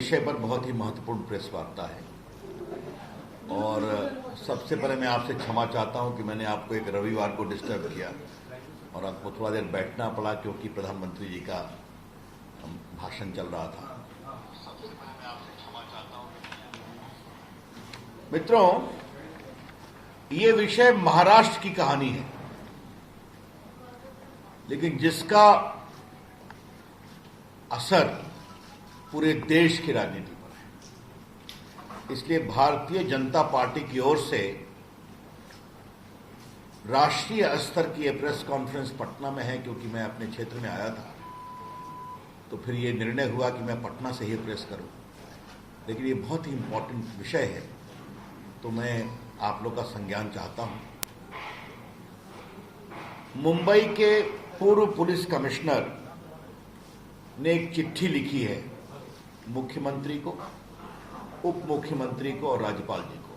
विषय पर बहुत ही महत्वपूर्ण प्रेस वार्ता है और सबसे पहले मैं आपसे क्षमा चाहता हूं कि मैंने आपको एक रविवार को डिस्टर्ब किया और आपको थोड़ा देर बैठना पड़ा क्योंकि प्रधानमंत्री जी का भाषण चल रहा था। सबसे पहले मैं आपसे क्षमा चाहता हूं। मित्रों, ये विषय महाराष्ट्र की कहानी है, लेकिन जिसका असर पूरे देश की राजनीति पर है। इसलिए भारतीय जनता पार्टी की ओर से राष्ट्रीय स्तर की यह प्रेस कॉन्फ्रेंस पटना में है, क्योंकि मैं अपने क्षेत्र में आया था तो फिर ये निर्णय हुआ कि मैं पटना से ही प्रेस करूं। लेकिन ये बहुत ही इंपॉर्टेंट विषय है तो मैं आप लोग का संज्ञान चाहता हूं। मुंबई के पूर्व पुलिस कमिश्नर ने एक चिट्ठी लिखी है मुख्यमंत्री को, उप मुख्यमंत्री को और राज्यपाल जी को,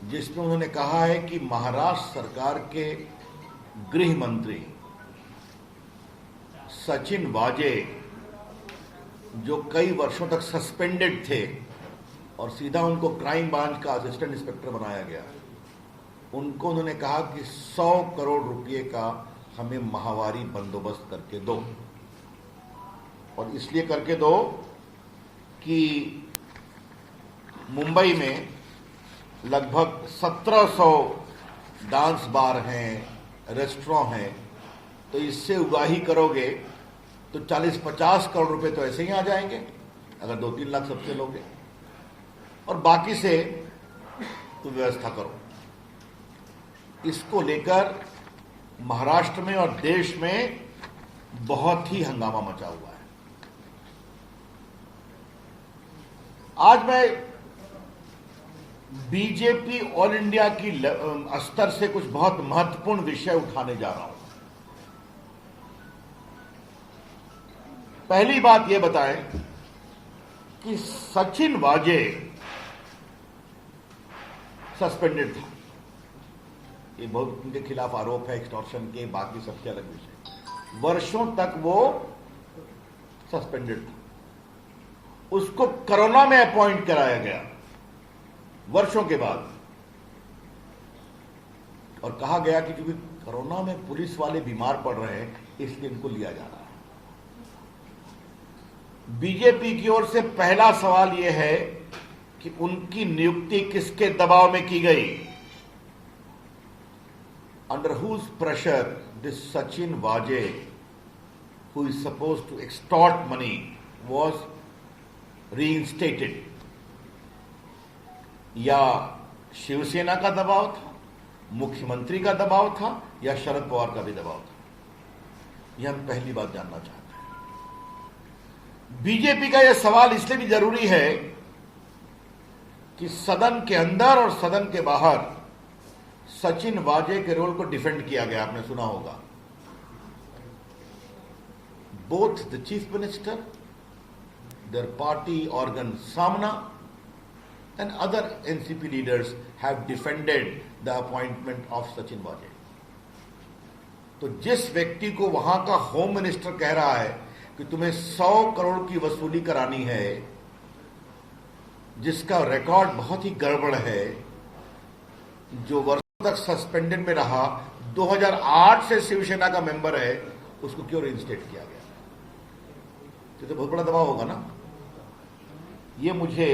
जिसमें उन्होंने कहा है कि महाराष्ट्र सरकार के गृह मंत्री सचिन वाजे, जो कई वर्षों तक सस्पेंडेड थे और सीधा उनको क्राइम ब्रांच का असिस्टेंट इंस्पेक्टर बनाया गया, उनको उन्होंने कहा कि 100 करोड़ रुपए का हमें माहवारी बंदोबस्त करके दो। और इसलिए करके दो कि मुंबई में लगभग 1700 डांस बार हैं, रेस्टोरेंट हैं, तो इससे उगाही करोगे तो 40-50 करोड़ रुपए तो ऐसे ही आ जाएंगे अगर 2-3 लाख सबसे लोगे, और बाकी से तो व्यवस्था करो। इसको लेकर महाराष्ट्र में और देश में बहुत ही हंगामा मचा हुआ है। आज मैं बीजेपी ऑल इंडिया की स्तर से कुछ बहुत महत्वपूर्ण विषय उठाने जा रहा हूं। पहली बात यह बताएं कि सचिन वाजे सस्पेंडेड था। ये बहुत उनके खिलाफ आरोप है एक्सटॉर्शन के, बाकी सबसे अलग विषय। वर्षों तक वो सस्पेंडेड था। उसको कोरोना में अपॉइंट कराया गया वर्षों के बाद, और कहा गया कि क्योंकि कोरोना में पुलिस वाले बीमार पड़ रहे हैं इसलिए इनको लिया जा रहा है। बीजेपी की ओर से पहला सवाल यह है कि उनकी नियुक्ति किसके दबाव में की गई? Under whose pressure this Sachin Vaje, who is supposed to extort money, was reinstated? या शिवसेना का दबाव था, मुख्यमंत्री का दबाव था, या शरद पवार का भी दबाव था? यह हम पहली बात जानना चाहते हैं। बीजेपी का यह सवाल इसलिए भी जरूरी है कि सदन के अंदर और सदन के बाहर सचिन वाजे के रोल को डिफेंड किया गया। आपने सुना होगा, both the chief minister, their party organ Samna and other NCP leaders have defended the appointment of Sachin Vaje. तो जिस व्यक्ति को वहां का होम मिनिस्टर कह रहा है कि तुम्हें 100 करोड़ की वसूली करानी है, जिसका रिकॉर्ड बहुत ही गड़बड़ है, जो वर्षों तक सस्पेंडेड में रहा, 2008 से शिवसेना का मेंबर है, उसको क्यों रिइंस्टेट किया गया? तो बहुत बड़ा दबाव होगा ना। ये मुझे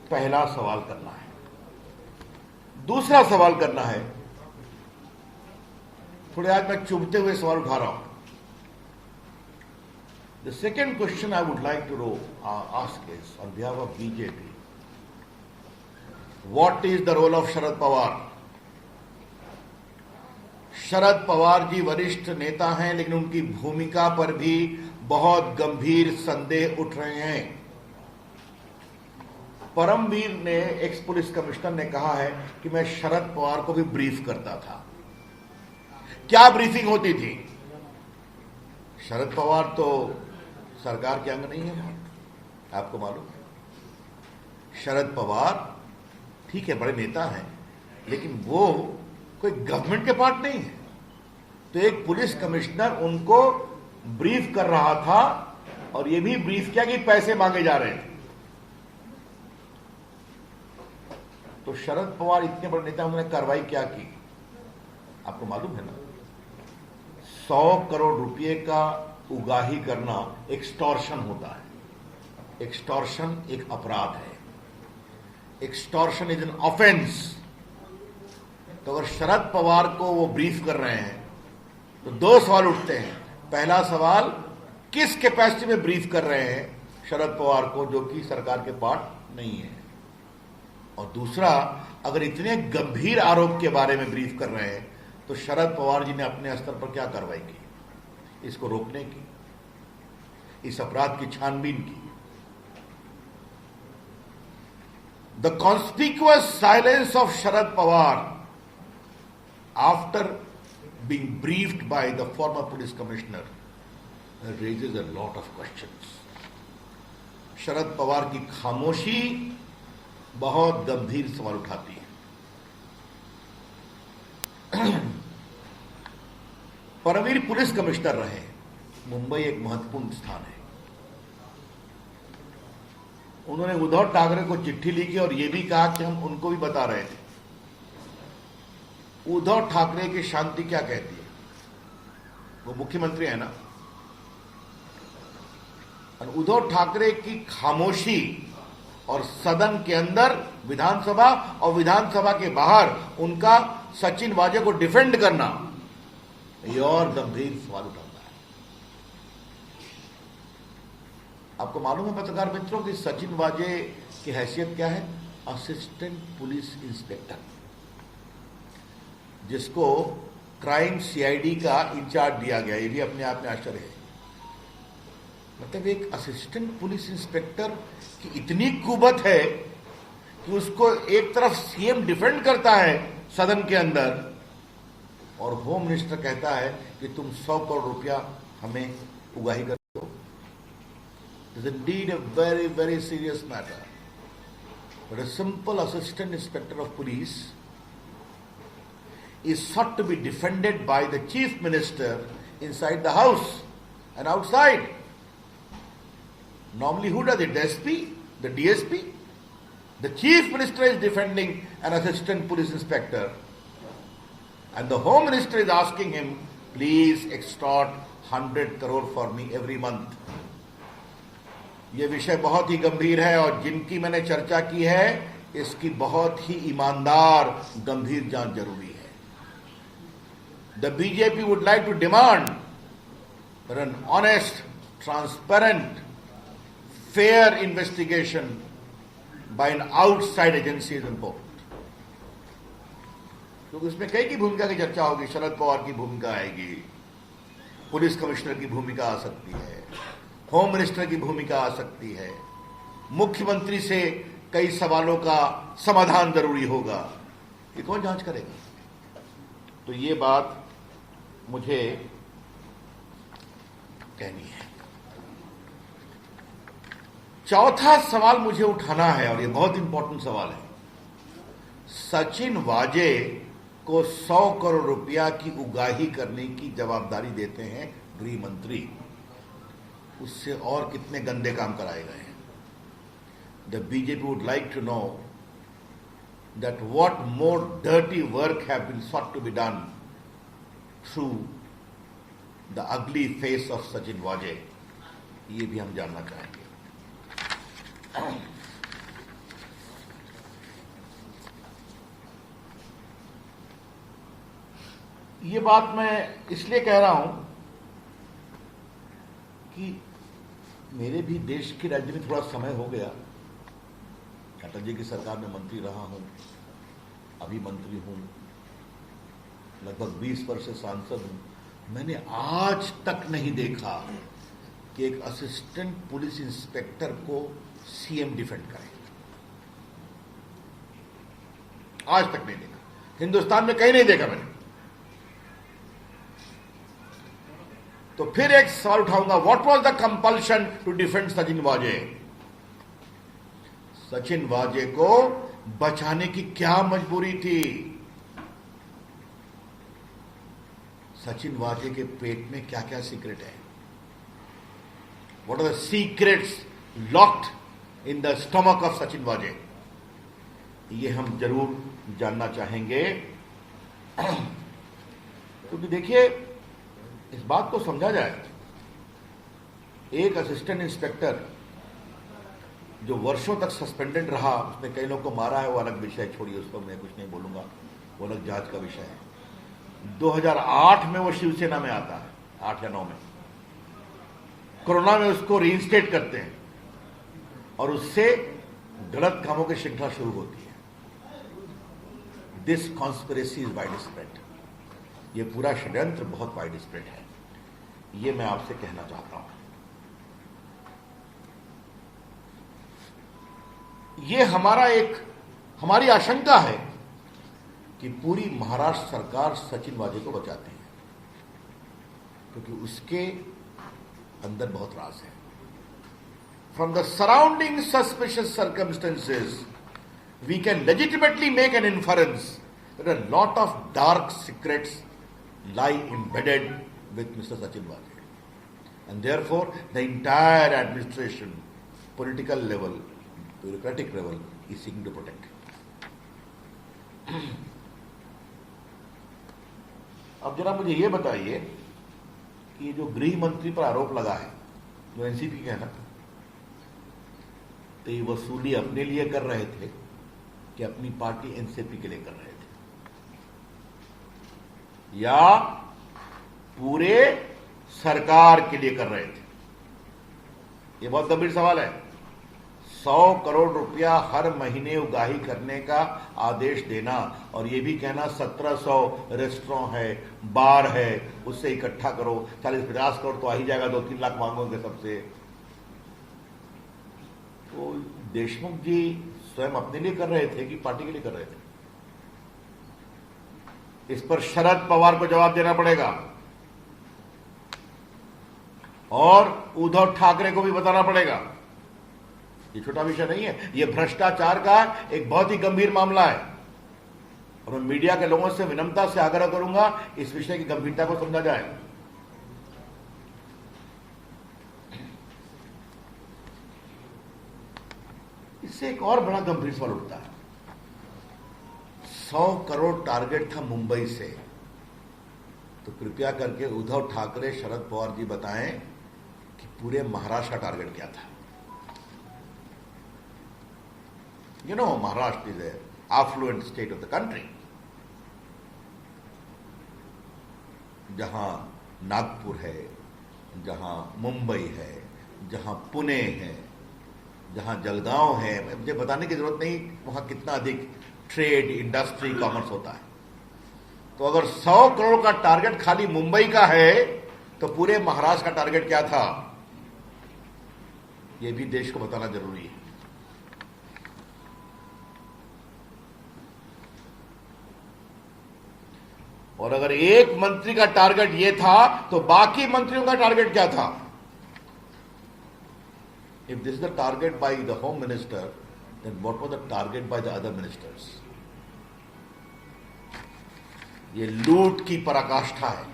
पहला सवाल करना है। दूसरा सवाल करना है, थोड़े आज मैं चुभते हुए सवाल उठा रहा हूं। The second question I would like to ask is on behalf of BJP, what is the role of Sharad Pawar? Sharad Pawar ji वरिष्ठ नेता हैं, लेकिन उनकी भूमिका पर भी बहुत गंभीर संदेह उठ रहे हैं। परमवीर ने, एक्स पुलिस कमिश्नर ने कहा है कि मैं शरद पवार को भी ब्रीफ करता था। क्या ब्रीफिंग होती थी? शरद पवार तो सरकार के अंग नहीं है, आपको मालूम है। शरद पवार ठीक है, बड़े नेता हैं, लेकिन वो कोई गवर्नमेंट के पार्ट नहीं है। तो एक पुलिस कमिश्नर उनको ब्रीफ कर रहा था और ये भी ब्रीफ किया कि पैसे मांगे जा रहे थे। तो शरद पवार इतने बड़े नेता, उन्होंने कार्रवाई क्या की आपको मालूम है ना? 100 करोड़ रुपए का उगाही करना एक्सटॉर्शन होता है। एक्सटॉर्शन एक अपराध है। Extortion is an offence. तो अगर शरद पवार को वो ब्रीफ कर रहे हैं तो दो सवाल उठते हैं। पहला सवाल, किस कैपेसिटी में ब्रीफ कर रहे हैं शरद पवार को, जो कि सरकार के पार्ट नहीं है? और दूसरा, अगर इतने गंभीर आरोप के बारे में ब्रीफ कर रहे हैं तो शरद पवार जी ने अपने स्तर पर क्या कार्रवाई की इसको रोकने की, इस अपराध की छानबीन की? The conspicuous silence of Sharad Pawar after being briefed by the former police commissioner raises a lot of questions. Sharad Pawar की खामोशी बहुत गंभीर सवाल उठाती है। परमवीर पुलिस कमिश्नर रहे। मुंबई एक महत्वपूर्ण स्थान है। उन्होंने उद्धव ठाकरे को चिट्ठी लिखी और यह भी कहा कि हम उनको भी बता रहे थे। उद्धव ठाकरे की शांति क्या कहती है? वो मुख्यमंत्री है ना। और उद्धव ठाकरे की खामोशी और सदन के अंदर विधानसभा और विधानसभा के बाहर उनका सचिन वाजे को डिफेंड करना, ये और गंभीर सवाल उठाता है। आपको मालूम है पत्रकार मित्रों कि सचिन वाजे की हैसियत क्या है? असिस्टेंट पुलिस इंस्पेक्टर, जिसको क्राइम सीआईडी का इंचार्ज दिया गया। ये भी अपने आप में आश्चर्य है। मतलब एक असिस्टेंट पुलिस इंस्पेक्टर की इतनी कुबत है कि उसको एक तरफ सीएम डिफेंड करता है सदन के अंदर, और होम मिनिस्टर कहता है कि तुम 100 करोड़ रुपया हमें उगाही कर दो। It is indeed a very very serious matter. But a simple assistant inspector of police is sought to be defended by the chief minister inside the house and outside. Normally who does it? The SP? The DSP? The chief minister is defending an assistant police inspector and the home minister is asking him, please extort 100 crore for me every month. ये विषय बहुत ही गंभीर है और जिनकी मैंने चर्चा की है इसकी बहुत ही ईमानदार गंभीर जांच जरूरी है। The BJP would like to demand an honest, transparent, fair investigation by an outside agency is important. क्योंकि उसमें कई की भूमिका की चर्चा होगी। शरद पवार की भूमिका आएगी, पुलिस कमिश्नर की भूमिका आ सकती है, होम मिनिस्टर की भूमिका आ सकती है, मुख्यमंत्री से कई सवालों का समाधान जरूरी होगा। ये कौन जांच करेगा? तो ये बात मुझे कहनी है। चौथा सवाल मुझे उठाना है और ये बहुत इंपॉर्टेंट सवाल है। सचिन वाजे को 100 करोड़ रुपया की उगाही करने की जवाबदारी देते हैं गृह मंत्री। उससे और कितने गंदे काम कराए गए हैं? The BJP would like to know that what more dirty work have been sought to be done through the ugly face of Sachin Waje, ये भी हम जानना चाहेंगे। ये बात मैं इसलिए कह रहा हूं कि मेरे भी देश की राजनीति में थोड़ा समय हो गया। अटल जी की सरकार में मंत्री रहा हूं, अभी मंत्री हूं, लगभग 20 वर्ष से सांसद हूं। मैंने आज तक नहीं देखा कि एक असिस्टेंट पुलिस इंस्पेक्टर को सीएम डिफेंड करे। आज तक नहीं देखा, हिंदुस्तान में कहीं नहीं देखा मैंने। तो फिर एक सवाल उठाऊंगा, what was the compulsion to defend Sachin Waze? Sachin वाजे को बचाने की क्या मजबूरी थी? सचिन वाजे के पेट में क्या क्या सीक्रेट है? What are the secrets locked in the stomach of Sachin Waje? ये हम जरूर जानना चाहेंगे। क्योंकि देखिए, इस बात को समझा जाए, एक असिस्टेंट इंस्पेक्टर जो वर्षों तक सस्पेंडेड रहा, उसने कई लोगों को मारा है, वो अलग विषय, छोड़िए, उस पर मैं कुछ नहीं बोलूंगा, वो अलग जांच का विषय है। 2008 में वो शिवसेना में आता है, 8 या 9 में। कोरोना में उसको रीइंस्टेट करते हैं और उससे गलत कामों की श्रृंखला शुरू होती है। This conspiracy is wide spread. ये पूरा षड्यंत्र बहुत वाइड स्प्रेड है, ये मैं आपसे कहना चाहता हूं। ये हमारी आशंका है कि पूरी महाराष्ट्र सरकार सचिन वाजे को बचाती है, क्योंकि उसके अंदर बहुत राज है। From the surrounding suspicious circumstances, we can legitimately make an inference that a lot of dark secrets lie embedded with Mr. Sachin Waje. And therefore, the entire administration, political level, bureaucratic level, is seeking to protect him. अब जरा मुझे ये बताइए कि ये जो गृह मंत्री पर आरोप लगा है, जो एनसीपी के है ना, तो ये वसूली अपने लिए कर रहे थे कि अपनी पार्टी एनसीपी के लिए कर रहे थे, या पूरे सरकार के लिए कर रहे थे? ये बहुत गंभीर सवाल है। 100 करोड़ रुपया हर महीने उगाही करने का आदेश देना और ये भी कहना 1700 रेस्टोरेंट है, बार है, उससे इकट्ठा करो, 40-50 करोड़ तो आ ही जाएगा, 2-3 लाख मांगोगे सबसे। तो देशमुख जी स्वयं अपने लिए कर रहे थे कि पार्टी के लिए कर रहे थे? इस पर शरद पवार को जवाब देना पड़ेगा और उद्धव ठाकरे को भी बताना पड़ेगा। ये छोटा विषय नहीं है, ये भ्रष्टाचार का एक बहुत ही गंभीर मामला है और मैं मीडिया के लोगों से विनम्रता से आग्रह करूंगा इस विषय की गंभीरता को समझा जाए। इससे एक और बड़ा गंभीर सवाल उठता है। 100 करोड़ टारगेट था मुंबई से, तो कृपया करके उद्धव ठाकरे, शरद पवार जी बताएं कि पूरे महाराष्ट्र का टारगेट क्या था? You know, Maharashtra is an affluent state of the country. जहां नागपुर है, जहां मुंबई है, जहां पुणे है, जहां जलगांव है, मुझे बताने की जरूरत नहीं वहां कितना अधिक ट्रेड, इंडस्ट्री, कॉमर्स होता है। तो अगर 100 करोड़ का टारगेट खाली मुंबई का है, तो पूरे महाराष्ट्र का टारगेट क्या था? यह भी देश को बताना जरूरी है। और अगर एक मंत्री का टारगेट यह था, तो बाकी मंत्रियों का टारगेट क्या था? If this is the target by the Home Minister, then what was the target by the other ministers? ये लूट की पराकाष्ठा है।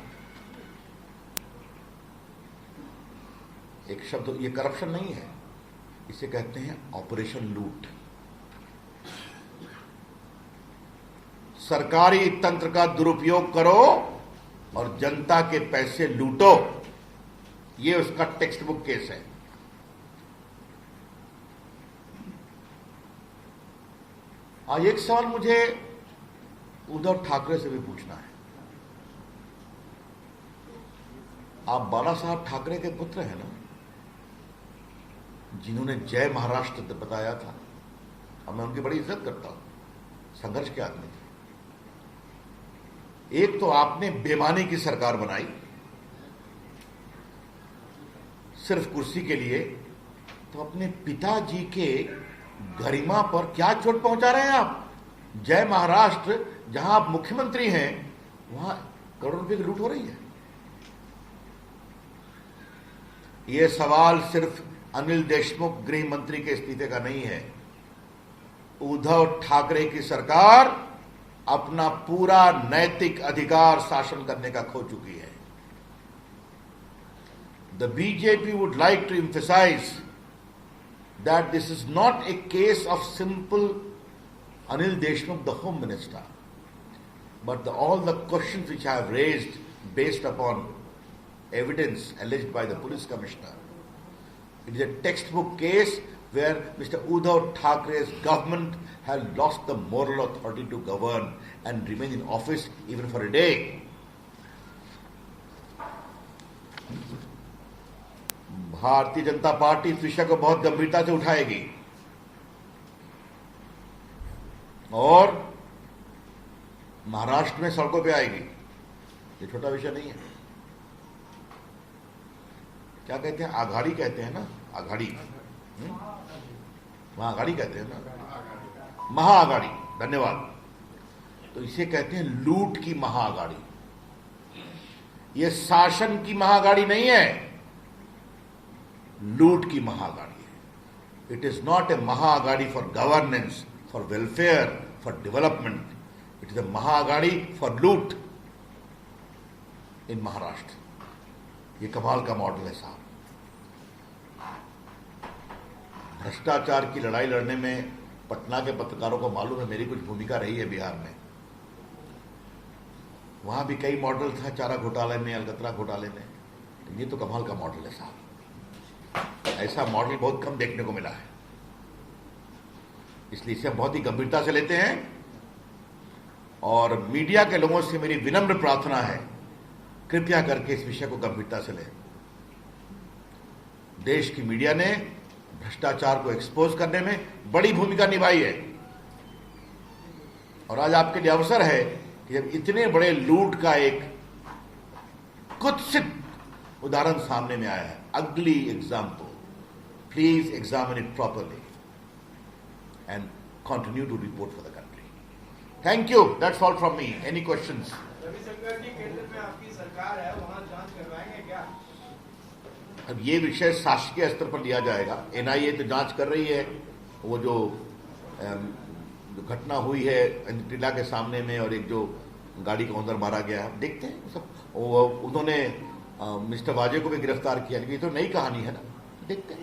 एक शब्द, ये करप्शन नहीं है, इसे कहते हैं ऑपरेशन लूट। सरकारी तंत्र का दुरुपयोग करो और जनता के पैसे लूटो, ये उसका टेक्स्ट बुक केस है। आज एक सवाल मुझे उद्धव ठाकरे से भी पूछना है। आप बाला साहब ठाकरे के पुत्र हैं ना, जिन्होंने जय महाराष्ट्र बताया था, और मैं उनकी बड़ी इज्जत करता हूं, संघर्ष के आदमी थे। एक तो आपने बेमानी की सरकार बनाई सिर्फ कुर्सी के लिए, तो अपने पिताजी के गरिमा पर क्या चोट पहुंचा रहे हैं आप? जय महाराष्ट्र, जहां आप मुख्यमंत्री हैं, वहां करोड़ों रुपए की लूट हो रही है। यह सवाल सिर्फ अनिल देशमुख गृह मंत्री के इस्तीफे का नहीं है। उद्धव ठाकरे की सरकार अपना पूरा नैतिक अधिकार शासन करने का खो चुकी है। The BJP would like to emphasize that this is not a case of simple Anil Deshmukh, the Home Minister, but all the questions which I have raised based upon evidence alleged by the Police Commissioner. It is a textbook case where Mr. Uddhav Thackeray's government has lost the moral authority to govern and remain in office even for a day. Bharatiya Janata party इस विषय को बहुत गंभीरता से उठाएगी और महाराष्ट्र में सड़कों पे आएगी। ये छोटा विषय नहीं है। क्या कहते हैं? आघाड़ी कहते हैं ना, आघाड़ी, महाआघाड़ी कहते हैं ना, महाआघाड़ी, धन्यवाद। तो इसे कहते हैं लूट की महाआघाड़ी। ये शासन की महाआघाड़ी नहीं है, लूट की महाआघाड़ी है। It is not a Maha Aghadi for governance, for welfare, for development. It is a Maha Aghadi for लूट इन महाराष्ट्र। ये कमाल का मॉडल है साहब। भ्रष्टाचार की लड़ाई लड़ने में पटना के पत्रकारों को मालूम है मेरी कुछ भूमिका रही है बिहार में। वहां भी कई मॉडल था, चारा घोटाले में, अलकतरा घोटाले में। ये तो कमाल का मॉडल है साहब। ऐसा मॉडल बहुत कम देखने को मिला है, इसलिए इसे हम बहुत ही गंभीरता से लेते हैं। और मीडिया के लोगों से मेरी विनम्र प्रार्थना है, कृपया करके इस विषय को गंभीरता से लें। देश की मीडिया ने भ्रष्टाचार को एक्सपोज करने में बड़ी भूमिका निभाई है और आज आपके लिए अवसर है कि जब इतने बड़े लूट का एक कुत्सित उदाहरण सामने में आया है, अगली example, please examine it properly and continue to report for the country. Thank you, that's all from me. Any questions? Ravishankar ji, केंद्र में आपकी सरकार है, वहां जांच करवाएंगे क्या? अब ये विषय शासकीय स्तर पर लिया जाएगा। एनआईए तो जांच कर रही है। वो जो घटना हुई है टिला के सामने में और एक जो गाड़ी को अंदर मारा गया है, देखते हैं सब। उन्होंने मिस्टर वाजे को भी गिरफ्तार किया, लेकिन ये तो नई कहानी है ना, देखते हैं।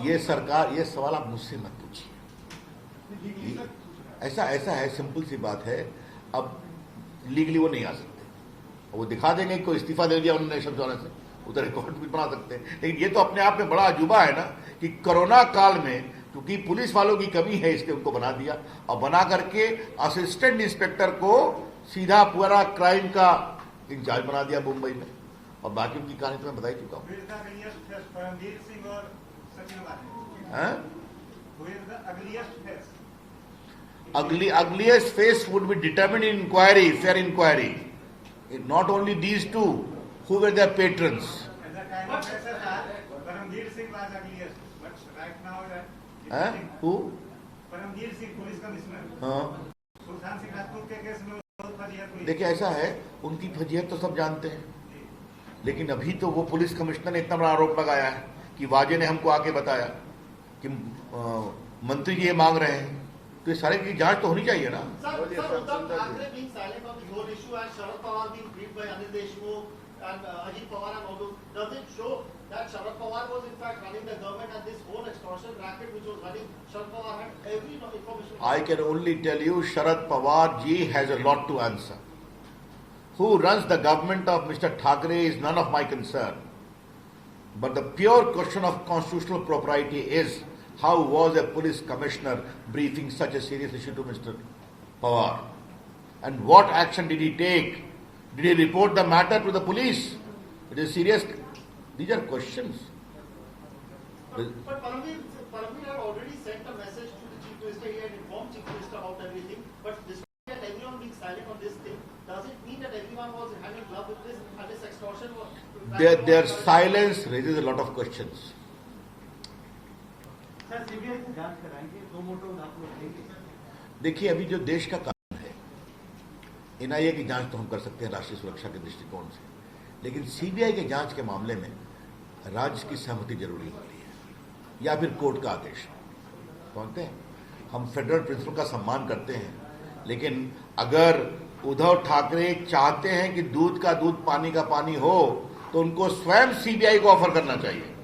ये सरकार, ये सवाल आप मुझसे मत पूछिए। ऐसा है, सिंपल सी बात है। अब लीगली वो नहीं आ सकते, वो दिखा देंगे कोई इस्तीफा दे दिया उन्होंने समझाने से, उधर रिकॉर्ड भी बना सकते हैं। लेकिन ये तो अपने आप में बड़ा अजूबा है ना कि कोरोना काल में क्योंकि पुलिस वालों की कमी है इसलिए उनको बना दिया और बना करके असिस्टेंट इंस्पेक्टर को सीधा पूरा क्राइम का इंचार्ज बना दिया मुंबई में। और बाकी उनकी कहानी तो मैं बता ही चुका हूँ। Ugliest face would be determined in inquiry, fair inquiry. Not only these two, who were their patrons? Who? Paramjit Singh, police commissioner. Sultan Singh Rajput के केस में बहुत फजीहत हुई। देखिए ऐसा है, उनकी फजीहत तो सब जानते हैं, लेकिन अभी तो वो पुलिस कमिश्नर ने इतना बड़ा आरोप लगाया है कि वाजे ने हमको आके बताया कि मंत्री जी ये मांग रहे हैं, तो ये सारे की जांच तो होनी चाहिए ना। I can only tell you Sharad Pawar ji has a lot to answer. Who runs the government of Mr. Thackeray is none of my concern. But the pure question of constitutional propriety is, how was a police commissioner briefing such a serious issue to Mr. Pawar? And what action did he take? Did he report the matter to the police? It is serious. These are questions. But Paramveer had already sent a message to the Chief Minister. He had informed Chief Minister about everything. But despite everyone being silent on this thing, does it mean that everyone was hand in glove with this and this extortion was... Their silence raises a lot of questions. Sir, CBI से जांच कराएंगे, दो मोटो आप लोग देंगे? देखिए, अभी जो देश का कानून है, एनआईए की जांच तो हम कर सकते हैं राष्ट्रीय सुरक्षा के दृष्टिकोण से, लेकिन सीबीआई के जांच के मामले में राज्य की सहमति जरूरी होती है या फिर कोर्ट का आदेश। समझते हैं, हम फेडरल प्रिंसिपल का सम्मान करते हैं, लेकिन अगर उद्धव ठाकरे चाहते हैं कि दूध का दूध पानी का पानी हो तो उनको स्वयं सीबीआई को ऑफर करना चाहिए।